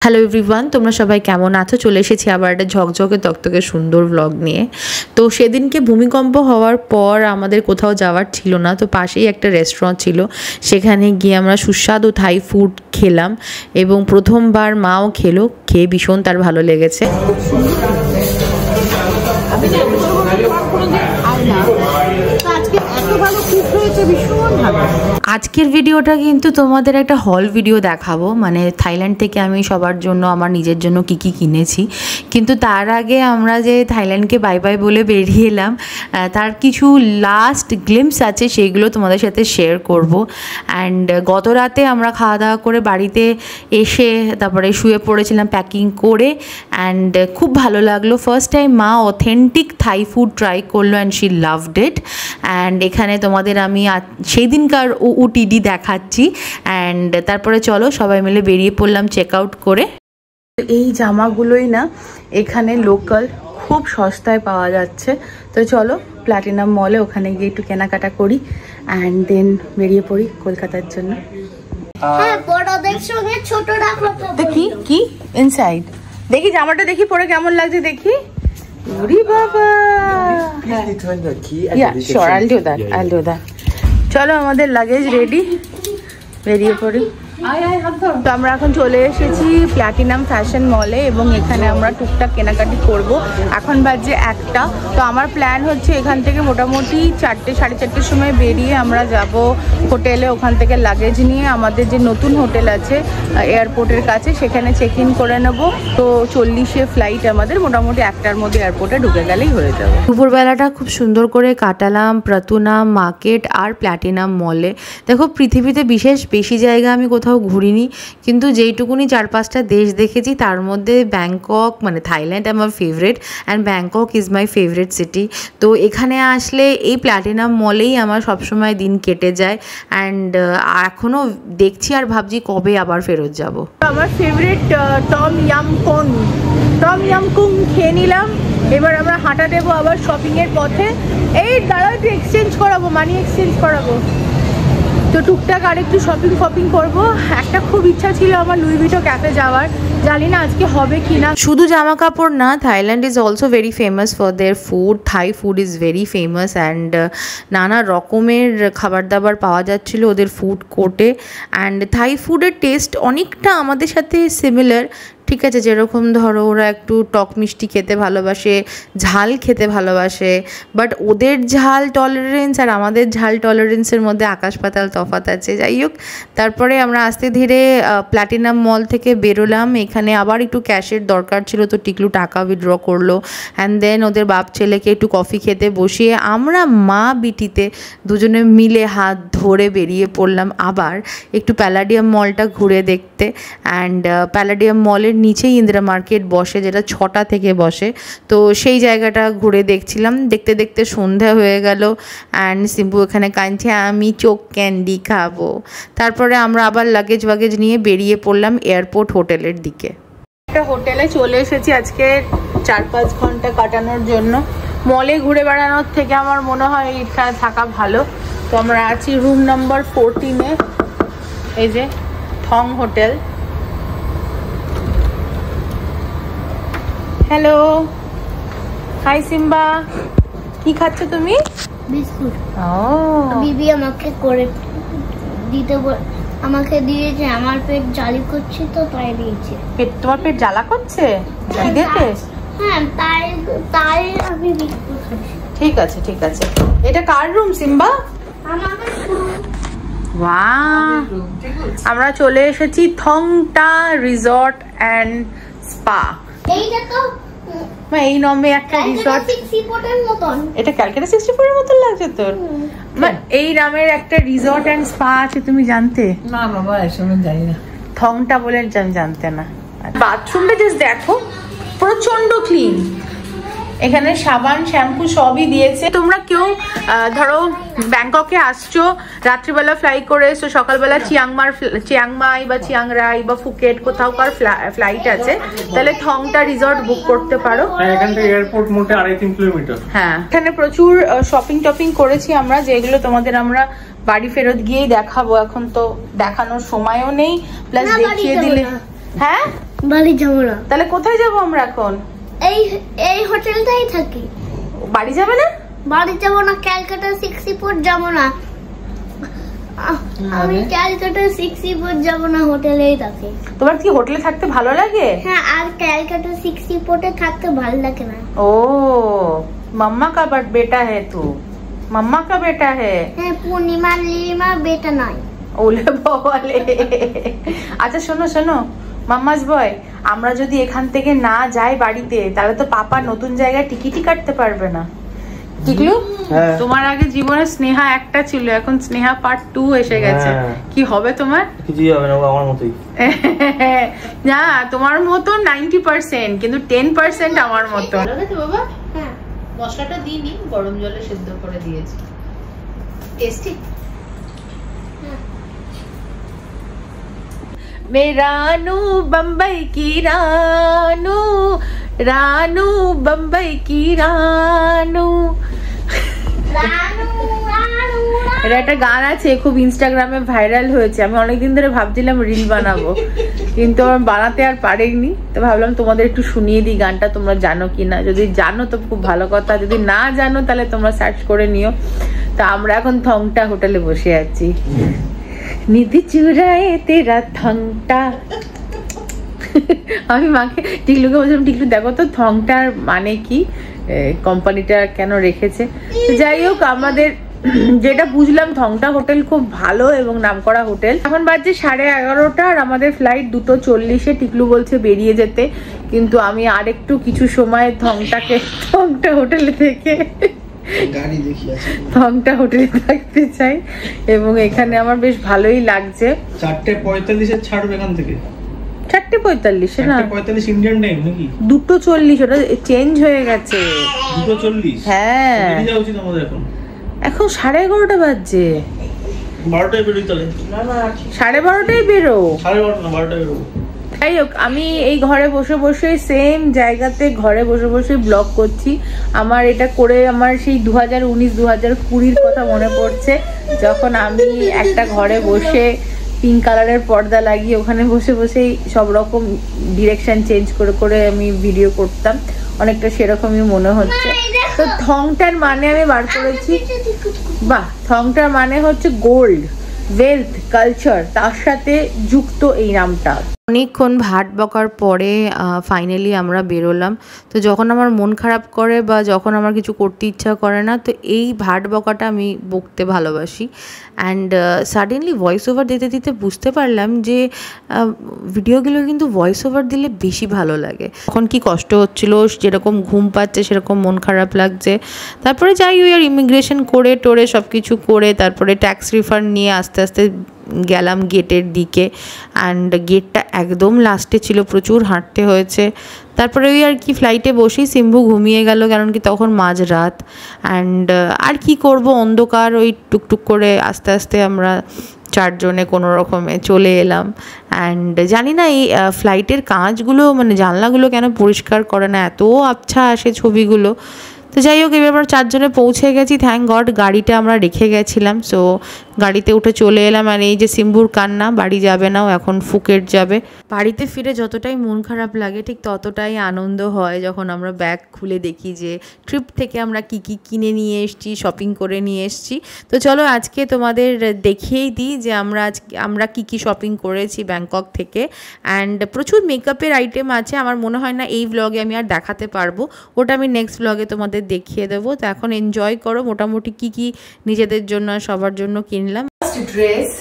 Hello everyone, তোমরা সবাই কেমন আছো? চলে এসেছি আবার একটা ঝকঝকে তকতকে সুন্দর ব্লগ নিয়ে। তো সেদিনকে ভূমিকম্প হওয়ার পর আমাদের কোথাও যাওয়ার ছিল না, তো পাশেই একটা রেস্টুরেন্ট ছিল, সেখানে গিয়ে আমরা সুস্বাদু থাই ফুড খেলাম এবং প্রথমবার মাও খেলো, খেয়ে ভীষণ তার ভালো লেগেছে। আজকের ভিডিওটা কিন্তু তোমাদের একটা হল ভিডিও দেখাবো, মানে থাইল্যান্ড থেকে আমি সবার জন্য আমার নিজের জন্য কি কি কিনেছি। কিন্তু তার আগে আমরা যে থাইল্যান্ডকে বাই বাই বলে বেরিয়ে এলাম, তার কিছু লাস্ট গ্লিম্পস আছে, সেইগুলো তোমাদের সাথে শেয়ার করব। অ্যান্ড গত রাতে আমরা খাওয়া দাওয়া করে বাড়িতে এসে তারপরে শুয়ে পড়েছিলাম প্যাকিং করে, অ্যান্ড খুব ভালো লাগলো। ফার্স্ট টাইম মা অথেন্টিক থাই ফুড ট্রাই করলো and she loved it. And এখানে তোমাদের আমি সেই দিনকার ওটিডি দেখাচ্ছি। অ্যান্ড তারপরে চলো সবাই মিলে বেরিয়ে পড়লাম চেক আউট করে। এই জামাগুলোই না এখানে লোকাল খুব সস্তায় পাওয়া যাচ্ছে, তো চলো প্ল্যাটিনাম মলে ওখানে গিয়ে একটু কেনাকাটা করি অ্যান্ড দেন বেরিয়ে পড়ি কলকাতার জন্য। দেখি কি ইনসাইড, দেখি জামাটা দেখি পরে কেমন লাগছে দেখি। বাবা চলো আমাদের লাগেজ রেডি, বেরিয়ে পড়ি। তো আমরা এখন চলে এসেছি প্ল্যাটিনাম ফ্যাশন মলে এবং এখানে আমরা টুকটাক কেনাকাটি করব। এখন বাজে 1টা, তো আমার প্ল্যান হচ্ছে এখান থেকে মোটামুটি 4টে সাড়ে 4টের সময় বেরিয়ে আমরা যাব হোটেলে, ওখান থেকে লাগেজ নিয়ে আমাদের যে নতুন হোটেল আছে এয়ারপোর্টের কাছে সেখানে চেক ইন করে নেব। তো 40-এ ফ্লাইট আমাদের, মোটামুটি 1টার মধ্যে এয়ারপোর্টে ঢুকে গেলেই হয়ে যাবে। দুপুরবেলাটা খুব সুন্দর করে কাটালাম প্রাতুনাম মার্কেট আর প্ল্যাটিনাম মলে। দেখো পৃথিবীতে বিশেষ বেশি জায়গা আমি কোথাও ঘুরিনি, কিন্তু যেইটুকুনি 4-5টা দেশ দেখেছি তার মধ্যে ব্যাংকক মানে থাইল্যান্ড আমার favourite, and Bangkok is my favourite city. তো এখানে আসলে এই প্ল্যাটিনাম মলেই আমার সবসময় দিন কেটে যায়, অ্যান্ড এখনও দেখছি আর ভাবছি কবে আবার ফেরত যাব। আমার ফেভারিট টম ইয়াম কুং খেয়ে নিলাম। এবার আমরা হাঁটা দেবো আবার শপিংয়ের পথে। এই দাঁড়াও একটু এক্সচেঞ্জ করাবো, মানি এক্সচেঞ্জ করাবো, তো টুকটাক আর একটু শপিং করবো। একটা খুব ইচ্ছা ছিল আমার লুই ভিটো ক্যাফে যাওয়ার, জানি না আজকে হবে কি না। শুধু জামা কাপড় না, Thailand is also very famous for their food. Thai food is very famous and নানা রকমের খাবার দাবার পাওয়া যাচ্ছিলো ওদের ফুড কোর্টে। অ্যান্ড থাই ফুডের টেস্ট অনেকটা আমাদের সাথে সিমিলার, ঠিক আছে, যেরকম ধরো ওরা একটু টক মিষ্টি খেতে ভালোবাসে, ঝাল খেতে ভালোবাসে, বাট ওদের ঝাল টলারেন্স আর আমাদের ঝাল টলারেন্সের মধ্যে আকাশ পাতাল তফাৎ আছে। যাই হোক, তারপরে আমরা আস্তে ধীরে প্ল্যাটিনাম মল থেকে বেরোলাম। এখানে আবার একটু ক্যাশের দরকার ছিল, তো টিকলু টাকা উইথড্র করলো, অ্যান্ড দেন ওদের বাপ ছেলেকে একটু কফি খেতে বসিয়ে আমরা মা বিটিতে দুজনে মিলে হাত ধরে বেরিয়ে পড়লাম আবার একটু প্যালাডিয়াম মলটা ঘুরে দেখতে। অ্যান্ড প্যালাডিয়াম মলের নিচেই ইন্দিরা মার্কেট বসে, যেটা 6টা থেকে বসে, তো সেই জায়গাটা ঘুরে দেখছিলাম। দেখতে দেখতে সন্ধ্যা হয়ে গেল অ্যান্ড সিম্পু এখানে কাঁদছে আমি চোখ ক্যান্ডি খাবো। তারপরে আমরা আবার লাগেজ নিয়ে বেরিয়ে পড়লাম এয়ারপোর্ট হোটেলের দিকে। একটা হোটেলে চলে এসেছি আজকে 4-5 ঘন্টা কাটানোর জন্য। মলে ঘুরে বেড়ানোর থেকে আমার মনে হয় এখানে থাকা ভালো। তো আমরা আছি রুম নাম্বার 14-এ, এই যে থং হোটেল। হ্যালো, হাই সিম্বা, কি খাচ্ছ তুমি? বিস্কুট। ও বিবি আমাকে করে দিতে আমাকে দিয়েছে, আমার পেট জ্বালা করছে তো তাই দিয়েছে। তোমার পেট জ্বালা করছে খিদেতে? হ্যাঁ, তাই আমি বিস্কুট খাচ্ছি। ঠিক আছে। এটা কার রুম সিম্বা? আমাদের ওয়াও, আমরা চলে এসেছি থংটা রিসর্ট অ্যান্ড স্পা। এইটা তো এই নামে একটা রিসর্ট, এটা ক্যালকাটা 64 এর মতো লাগছে তোর। এই নামের একটা রিসর্ট এন্ড স্পা আছে, তুমি জানতে? না বাবা, এসব জানি না। থংটা বলে জানতে না। বাথরুমটা জাস্ট দেখো, প্রচন্ড ক্লিন। এখানে সাবান শ্যাম্পু সবই দিয়েছে। তোমরা কেউ ধরো ব্যাংককে আসছো, রাত্রিবেলা ফ্লাই করে এসো, সকালবেলা চিয়াংমাই বা চিয়াংরাই বা ফুকেট কোথাওকার ফ্লাইট আছে, তাহলে থংটা রিসর্ট বুক করতে পারো। এখান থেকে এয়ারপোর্ট মোটে 2.5-3 কিলোমিটার। হ্যাঁ, এখানে প্রচুর শপিং করেছি আমরা, যেগুলো তোমাদের আমরা বাড়ি ফেরত গিয়েই দেখাবো। এখন তো দেখানোর সময়ও নেই, প্লাস দেখিয়ে দিলে। হ্যাঁ বাড়ি যাবো না। তাহলে কোথায় যাবো আমরা এখন? এই হোটেলটাই থাকি। বাড়ি যাবে না? বাড়ি যাবো না, ক্যালকাটা 6 সিপোর্ট যাবো না। আমি ক্যালকাটা 6 সিপোর্ট যাবো না, হোটেলেই থাকি। তোমার কি হোটেলে থাকতে ভালো লাগে? হ্যাঁ, আর ক্যালকাটা 6 সিপোর্টে থাকতে ভালো লাগে না। ओ मम्मा का बेटा है तू, मम्मा का बेटा है। হ্যাঁ, পূর্ণিমা নীলিমা বেটা নাই। ওলে বলে। আচ্ছা শোনো শোনো মাম্মাস বয়, আমরা যদি এখান থেকে না যাই বাড়িতে, তাহলে তো পাপা নতুন জায়গায় টিকিটই কাটতে পারবে না। টিকলু, তোমার আগে জীবনে স্নেহা একটা ছিল, এখন স্নেহা পার্ট 2 এসে গেছে। কি হবে তোমার? কিছুই হবে না, আমার মতোই। না, তোমার মতো 90%, কিন্তু 10% আমার মতো। বাবা, হ্যাঁ, মশলাটা দিইনি, গরম জলে সিদ্ধ করে দিয়েছি। টেস্টি। मैं रानू बम्बई की रानू, रानू बम्बई की रानू। এটা একটা গান আছে, খুব ইনস্টাগ্রামে ভাইরাল হয়েছে। আমি অনেকদিন ধরে ভাবছিলাম রিল বানাবো, কিন্তু আমার বানাতে আর পারিনি। তো ভাবলাম তোমাদের একটু শুনিয়ে দিই গানটা, তোমরা জানো কিনা। যদি জানো তো খুব ভালো কথা, যদি না জানো তাহলে তোমরা সার্চ করে নিও। তো আমরা এখন থংটা হোটেলে বসে আছি। নিধি চুরায়ে তেরা থংটা। আমি মাকে টিকলুকে বলছিলাম, টিকলু দেখো তো থংটার মানে কি, কোম্পানিটা কেন রেখেছে। যাই হোক, আমাদের যেটা বুঝলাম, থংটা হোটেল খুব ভালো এবং নামকরা হোটেল। এখন বাজে 11:30 আর আমাদের ফ্লাইট 2:40-এ। টিকলু বলছে বেরিয়ে যেতে, কিন্তু আমি আরেকটু কিছু সময় থংটা হোটেলে থেকে থংটা হোটেলে থাকতে চাই, এবং এখানে আমার বেশ ভালোই লাগছে। 4:45 ছাড়বে এখান থেকে। 4:45 না, 4:45 ইন্ডিয়ান টাইম নাকি? 2:40, ওটা চেঞ্জ হয়ে গেছে। 2:40? হ্যাঁ, বেরিয়ে যাওয়া উচিত আমাদের এখন 11:30 বাজছে। 12টায় বেরোই তাহলে। 12:30টায় বেরো। 12:30 না, 12টায় বেরোবো। যাই হোক, আমি এই ঘরে বসে বসে সেম জায়গাতে ঘরে বসে বসে ব্লগ করছি। আমার এটা করে আমার সেই 2019-2020 কথা মনে পড়ছে, যখন আমি একটা ঘরে বসে পিঙ্ক কালারের পর্দা লাগিয়ে ওখানে বসে বসেই সব রকম ডিরেকশন চেঞ্জ করে করে আমি ভিডিও করতাম। অনেকটা সেরকমই মনে হচ্ছে। তো থংটার মানে আমি বার করেছি। বাহ, থংটার মানে হচ্ছে গোল্ড, ওয়েলথ, কালচার, তার সাথে যুক্ত এই নামটা। অনেকক্ষণ ভাট বকার পরে ফাইনালি আমরা বেরোলাম। তো যখন আমার মন খারাপ করে বা যখন আমার কিছু করতে ইচ্ছা করে না, তো এই ভাট বকাটা আমি বকতে ভালোবাসি। অ্যান্ড সাডেনলি ভয়েস ওভার দিতে দিতে বুঝতে পারলাম যে ভিডিওগুলো কিন্তু ভয়েস ওভার দিলে বেশি ভালো লাগে। এখন কি কষ্ট হচ্ছিল, যেরকম ঘুম পাচ্ছে সেরকম মন খারাপ লাগছে। তারপরে যাই ওই আর ইমিগ্রেশন করে টোরে সব কিছু করে তারপরে ট্যাক্স রিফান্ড নিয়ে আস্তে আস্তে গেলাম গেটের দিকে। অ্যান্ড গেটটা একদম লাস্টে ছিল, প্রচুর হাঁটতে হয়েছে। তারপরে ওই আর কি ফ্লাইটে বসেই সিম্বু ঘুমিয়ে গেল, কারণ কি তখন মাঝরাত। অ্যান্ড আর কি করব, অন্ধকার। ওই টুকটুক করে আস্তে আস্তে আমরা 4 জনে কোনো রকমে চলে এলাম। অ্যান্ড জানি না এই ফ্লাইটের কাঁচগুলো মানে জানলাগুলো কেন পরিষ্কার করে না, এত আবছা আসে ছবিগুলো। তো যাই হোক, এবার 4 জনে পৌঁছে গেছি। থ্যাংক গড গাড়িটা আমরা রেখে গেছিলাম। সো গাড়িতে উঠে চলে এলাম। আর এই যে সিম্বুর কান্না, বাড়ি যাবে না, এখন ফুকেট যাবে। বাড়িতে ফিরে যতটাই মন খারাপ লাগে, ঠিক ততটাই আনন্দ হয় যখন আমরা ব্যাগ খুলে দেখি যে ট্রিপ থেকে আমরা কি কি কিনে নিয়ে এসেছি, শপিং করে নিয়ে এসেছি। তো চলো আজকে তোমাদের দেখিয়েই দিই যে আমরা কি কি শপিং করেছি ব্যাংকক থেকে। অ্যান্ড প্রচুর মেকআপের আইটেম আছে, আমার মনে হয় না এই ব্লগে আমি আর দেখাতে পারবো, ওটা আমি নেক্সট ব্লগে তোমাদের দেখিয়ে দেবো। তো এখন এনজয় করো মোটামুটি কি কি নিজেদের জন্য আর সবার জন্য কিনলাম। ড্রেস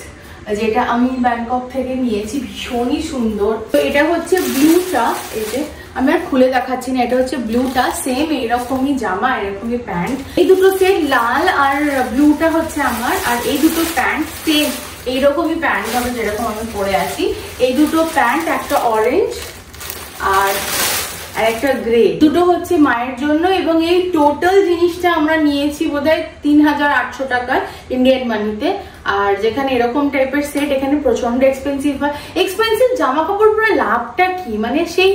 যেটা আমি ব্যাংকক থেকে নিয়েছি, ভীষণই সুন্দর। তো এটা হচ্ছে ব্লুটা, এই যে আমি আর খুলে দেখাচ্ছি না, এটা হচ্ছে ব্লুটা। সেম এরকমই জামা, এরকমই প্যান্ট। এই দুটো সেট, লাল আর ব্লুটা হচ্ছে আমার, আর এই দুটো প্যান্ট সেম এইরকমই প্যান্ট হবে যেরকম আমি পরে আছি। এই দুটো প্যান্ট, একটা অরেঞ্জ আর একটা গ্রে, দুটো হচ্ছে মায়ের জন্য। এবং এই টোটাল জিনিসটা আমরা নিয়েছি বোধহয় 3800 টাকায় ইন্ডিয়ান মানিতে। আর যেখানে এরকম টাইপের সেট এখানে প্রচন্ড এক্সপেন্সিভ হয়। এক্সপেন্সিভ জামা কাপড় পরে লাভটা কি, মানে সেই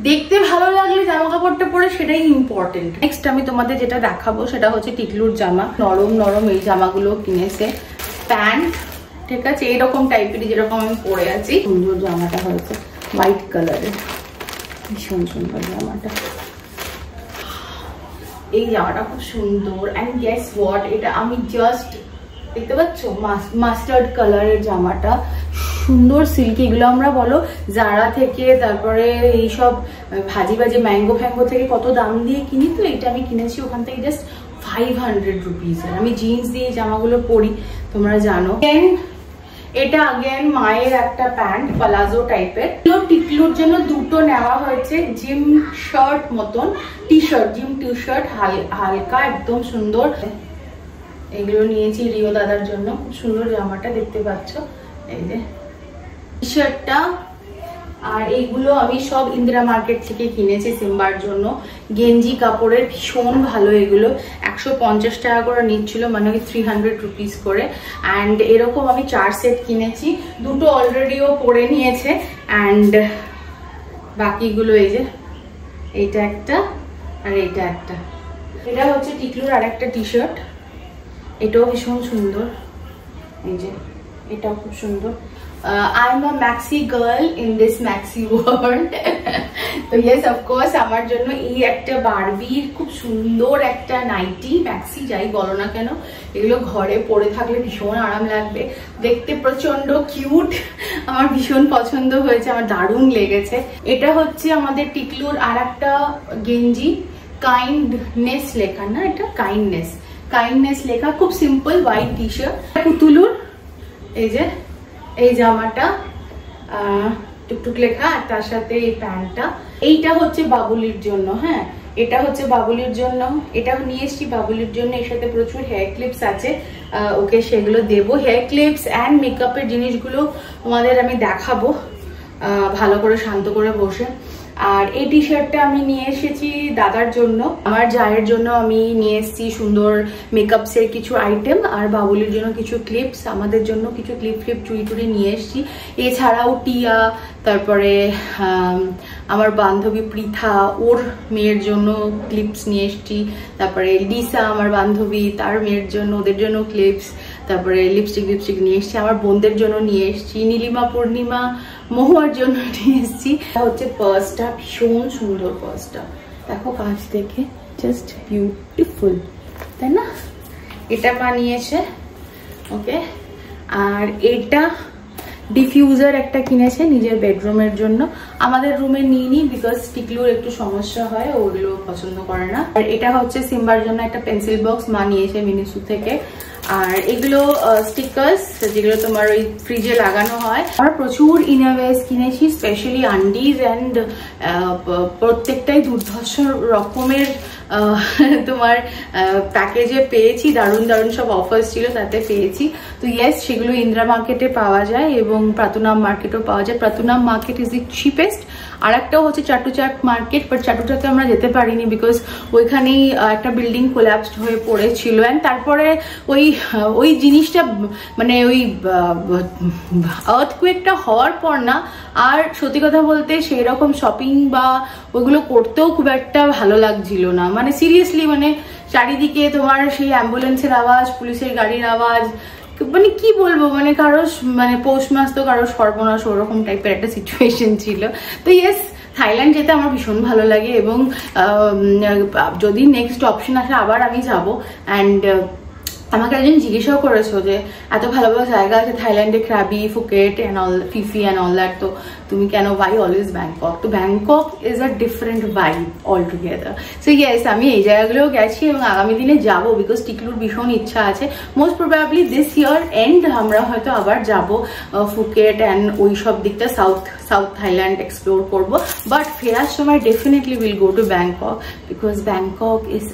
দেখতে ভালো লাগলে জামা কাপড়টা পরে সেটাই ইম্পর্টেন্ট। নেক্সট আমি তোমাদের যেটা দেখাবো সেটা হচ্ছে টিকলুর জামা। নরম নরম এই জামাগুলো কিনেছে। প্যান্ট ঠিক আছে, এইরকম টাইপেরই যেরকম আমি পরে আছি। সুন্দর জামাটা হয়েছে হোয়াইট কালারের। ভীষণ সুন্দর জামাটা, এই জামাটা খুব সুন্দর। অ্যান্ড গেস হোয়াট, এটা আমি জাস্ট দেখতে পাচ্ছ মাস্টার্ড কালারের জামাটা, সুন্দর সিল্কি। এগুলো আমরা বলো জারা থেকে, তারপরে এইসব ভাজি ভাজি ম্যাঙ্গো ফ্যাঙ্গো থেকে কত দাম দিয়ে কিনি, তো এটা আমি কিনেছি ওখান থেকে জাস্ট 500 রুপিস। আমি জিন্স দিয়ে জামাগুলো পরি, তোমরা জানো। এটা আগেন মায়ের একটা প্যান্ট, পালাজো টাইপের। টিকলুর জন্য দুটো নেওয়া হয়েছে, জিম শার্ট মতন T shirt, gym T shirt, হালকা একদম সুন্দর। এগুলো নিয়েছি রিও দাদার জন্য, খুব সুন্দর জামাটা দেখতে পাচ্ছ, এই যে টি শার্টটা। আর এইগুলো আমি সব ইন্দিরা মার্কেট থেকে কিনেছি সিম্বার জন্য, গেঞ্জি কাপড়ের, ভীষণ ভালো এগুলো। 150 টাকা করে নিচ্ছিল, মানে 300 রুপিস করে। অ্যান্ড এরকম আমি 4 সেট কিনেছি, দুটো অলরেডিও পরে নিয়েছে। অ্যান্ড বাকিগুলো এই যে এইটা একটা আর এইটা একটা। এটা হচ্ছে টিকলুর আর একটা টি শার্ট, এটাও ভীষণ সুন্দর, এই যে এটাও খুব সুন্দর। I'm a maxi girl in this maxi world. তো yes of course আমার জন্য এই একটা বারবির খুব সুন্দর একটা নাইটি, ম্যাক্সি যাই বলো না কেন, এগুলো ঘরে পরে থাকলে ভীষণ আরাম লাগবে, দেখতে প্রচন্ড কিউট, আমার ভীষণ পছন্দ হয়েছে, আমার দারুণ লেগেছে। এটা হচ্ছে আমাদের টিকলুর আর একটা গেঞ্জি, কাইন্ডনেস লেখা না, এটা কাইন্ডনেস লেখা, খুব সিম্পল হোয়াইট টি শার্ট। পুতুলুর এই যে এই জামাটা টুকটুক লেখা, আর তার সাথে এই প্যান্টটা। এইটা হচ্ছে বাবুলির জন্য, হ্যাঁ এটা হচ্ছে বাবুলির জন্য, এটা নিয়ে এসছি বাবুলির জন্য। এর সাথে প্রচুর হেয়ার ক্লিপস আছে, ওকে সেগুলো দেবো। হেয়ার ক্লিপস অ্যান্ড মেকআপের জিনিসগুলো তোমাদের আমি দেখাবো ভালো করে শান্ত করে বসে। আর এই টি শার্টটা আমি নিয়ে এসেছি দাদার জন্য, আমার জায়ের জন্য আমি নিয়ে এসেছি সুন্দর মেকআপসের কিছু আইটেম, আর বাবুলির জন্য কিছু ক্লিপস, আমাদের জন্য কিছু ক্লিপ চুরি টুরি নিয়ে এসেছি। এছাড়াও টিয়া, তারপরে আমার বান্ধবী পৃথা, ওর মেয়ের জন্য ক্লিপস নিয়ে এসেছি। তারপরে লিসা আমার বান্ধবী, তার মেয়ের জন্য, ওদের জন্য ক্লিপস। তারপরে লিপস্টিক নিয়ে এসেছি, আমার বোনদের জন্য নিয়ে এসেছি, নীলিমা, পূর্ণিমা, মহুয়ার জন্য নিয়ে এসেছি। হচ্ছে পার্সটা, ভীষণ সুন্দর পার্সটা, দেখো কাছ থেকে, জাস্ট বিউটিফুল, তাই না? এটা বানিয়েছে, ওকে। আর এটা ডিফিউজার একটা কিনেছে নিজের বেডরুমের জন্য, আমাদের রুমে নিইনি বিকজ টিকলুর একটু সমস্যা হয়, ওগুলো পছন্দ করে না। আর এটা হচ্ছে সিম্বার জন্য একটা পেন্সিল বক্স মা নিয়েছে মিনিসু থেকে। আর এগুলো স্টিকার্স, যেগুলো তোমার ওই ফ্রিজে লাগানো হয়। আমরা প্রচুর ইনারওয়্যার্স কিনেছি, স্পেশালি আন্ডিজ, অ্যান্ড প্রত্যেকটাই দুর্ধর্ষ রকমের তোমার প্যাকেজে পেয়েছি, দারুণ দারুণ সব অফার্স ছিল তাতে পেয়েছি। তো ইয়েস, সেগুলো ইন্দিরা মার্কেটে পাওয়া যায় এবং প্রাতুনাম মার্কেটেও পাওয়া যায়। প্রাতুনাম মার্কেট ইজ দি চিপেস্ট। আর একটাও হচ্ছে চাটুচাক মার্কেট, বাট চাটুচাকে আমরা যেতে পারিনি বিকজ ওইখানেই একটা বিল্ডিং কোল্যাপসড হয়ে পড়েছিল। অ্যান্ড তারপরে ওই জিনিসটা মানে ওই আর্থকুয়েকটা হওয়ার পর না আর সত্যি কথা বলতে সেই রকম শপিং বা ওইগুলো করতেও খুব একটা ভালো লাগছিল না। মানে সিরিয়াসলি, মানে চারিদিকে তোমার সেই অ্যাম্বুলেন্সের আওয়াজ, পুলিশের গাড়ির আওয়াজ, মানে কি বলবো, মানে কারো মানে পৌষ মাস তো কারো সর্বনাশ, ওরকম টাইপের একটা সিচুয়েশন ছিল। তো ইয়েস, থাইল্যান্ড যেতে আমার ভীষণ ভালো লাগে এবং যদি নেক্সট অপশন আসে আবার আমি যাব। অ্যান্ড আমাকে একজন জিজ্ঞাসাও করেছো যে এত ভালো ভালো জায়গা আছে থাইল্যান্ডে, Krabi, Phuket and all, Phi Phi and all that, তো তুমি কেন ওয়াই অলওয়েজ ব্যাংকক? তো Bangkok is a different vibe all together. So yes, আমি এই জায়গাগুলোও গেছি এবং আগামী দিনে যাবো বিকজ টিকলুর ভীষণ ইচ্ছা আছে। Most probably this year end আমরা হয়তো আবার যাব ফুকেট অ্যান্ড ওই সব দিকটা, সাউথ থাইল্যান্ড এক্সপ্লোর করবো। বাট ফেরার সময় definitely will go to Bangkok because Bangkok is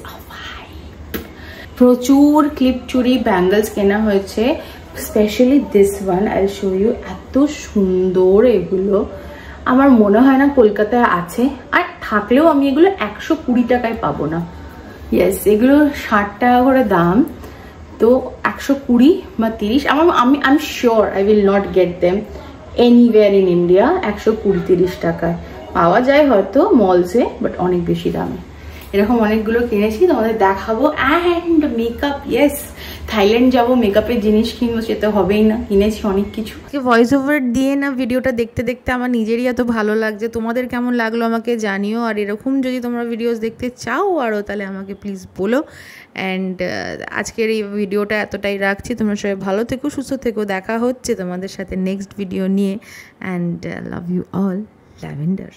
প্রচুর ক্লিপ চুরি ব্যাঙ্গলস কেনা হয়েছে, specially this one I show you. এত সুন্দর এগুলো, আমার মনে হয় না কলকাতায় আছে, আর থাকলেও আমি এগুলো 120 টাকায় পাবো না। ইয়েস, এগুলো 60 টাকা করে দাম, তো 120 বা 30 আমি sure I will not get them anywhere in India 120-30 টাকায় পাওয়া যায় হয়তো মলসে, বাট অনেক বেশি দামে। এরকম অনেকগুলো কিনেছি, তোমাদের দেখাবো। অ্যান্ড মেকআপ, ইয়েস, থাইল্যান্ড যাবো, মেকআপের জিনিস কিনবো, সে তো হবেই না, কিনেছি অনেক কিছু। ভয়েস ওভার দিয়ে না ভিডিওটা দেখতে দেখতে আমার নিজেরই এত ভালো লাগছে, তোমাদের কেমন লাগলো আমাকে জানিও। আর এরকম যদি তোমরা ভিডিওস দেখতে চাও আরও, তাহলে আমাকে প্লিজ বলো। অ্যান্ড আজকের এই ভিডিওটা এতটাই রাখছি, তোমরা সবাই ভালো থেকো, সুস্থ থেকো, দেখা হচ্ছে তোমাদের সাথে নেক্সট ভিডিও নিয়ে। And love you all, lavender.